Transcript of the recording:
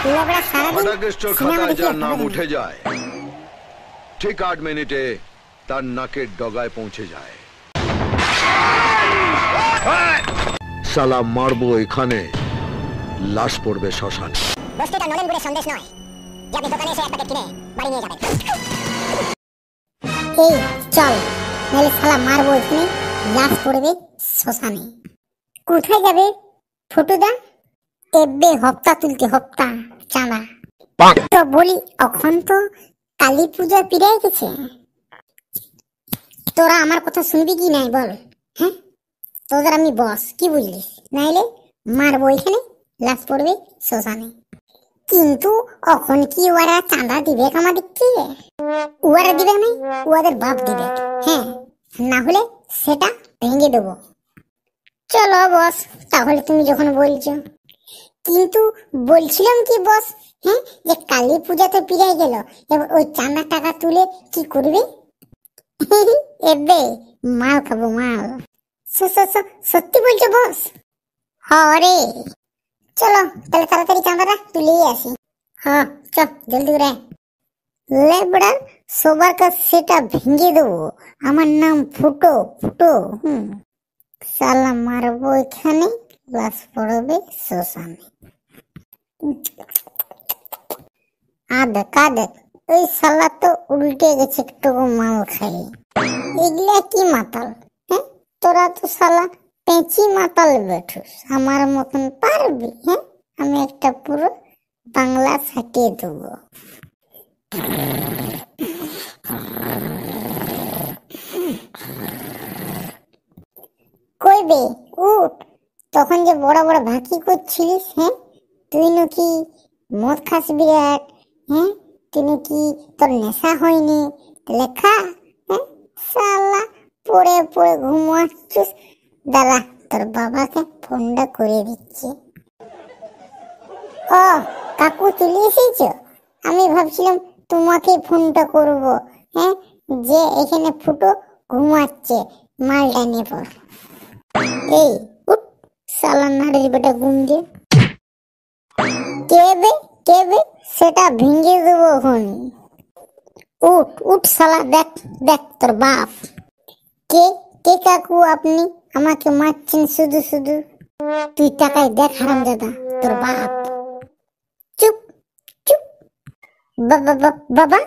লেবড়া সারাদিন ফটাকেস্টর খাতায় যার নাম উঠে যায়, ঠিক 8 মিনিটে তার নাকের ডগায় পৌঁছে যায়। শালা মারবো এখানে, লাশ পড়বে শ্মশানে। বস্তুটা নলেনগুড়ের সন্দেশ নয় যে আপনি দোকানে এসে এক প্যাকেট কিনে বাড়ি নিয়ে যাবেন। এই চল, নাহলে শালা মারবো এখানে, লাশ পড়বে শ্মশানে। কোথায় যাবে ফুটুদা? এবে হপ্তা তুলতে, হপ্তা চাঁদা। তো বলি এখন তো কালী পূজা পিড়াই গেছে, তোরা আমার কথা শুনবি কি নাই বল? হ্যাঁ, তোদের আমি বস, কি বুঝলিস? নাইলে মারবো এখানে, লাশ পড়বে শ্মশানে। কিন্তু এখন কি ওরা চাঁদা দিবে আমাদেরকে? ওরা দিবে না, ওদের বাপ দিবে। হ্যাঁ, না হলে সেটা ভেঙে দেবো। চলো বস, তাহলে তুমি যখন বলছো। কিন্তু বলছিলাম কি বস, হ্যাঁ, যে কালী পূজা তো পিড়াই গেল, এবার ওই চাঁদার টাকা তুলে কি করবে? এবে মাল খাবো, মাল। সত্যি বলছো বস? হরে চলো তাহলে তাড়াতাড়ি চাঁদাটা তুলেই আসি। হ্যাঁ চল জলদি করে। লেবড়া সবার কাছে সেটা ভেঙে দেবো, আমার নাম ফুটো, ফুটো। শালা মারবো এখানে, লাশ পড়বে শ্মশানে। আদেক আদেক, ওই শালা তো উল্টে গেছে একটু মাল খাই। এগুলা কি মাতাল? হ্যাঁ, তোরা তো শালা পেঁচি মাতাল বেঠুস, আমার মতন পারবি? হ্যাঁ, আমি একটা পুরো বাংলা সাটিয়ে দেবো। কই বে উঠ, তখন যে বড় বড় ভাকি করছিলিস, হ্যাঁ, তুই নাকি মদ খাস বিরাট, হ্যাঁ, তুই নাকি তোর নেশা হয়নি, লেখা? হ্যাঁ, শালা পড়ে পড়ে ঘুমাচ্ছিস। দাঁড়া, তোর বাবাকে ফোনটা করে দিচ্ছি। ও কাকু চলে এসেছ? আমি ভাবছিলাম তোমাকে ফোনটা করব। হ্যাঁ, যে এখানে ফুটো ঘুমাচ্ছে, মালটা নিয়ে পর। এই উঠ, শালা নাড়ির বেটা ঘুম দিয়ে। কেবে সেটা ভেঙে দেবো এখন। উঠ উঠ শালা, দেখ দেখ তোর বাপ। কে কে কাকু আপনি আমাকে মারছেন শুধু শুধু? তুই টাকায় দেখ হারামজাদা, তোর বাপ। চুপ চুপ। বাবা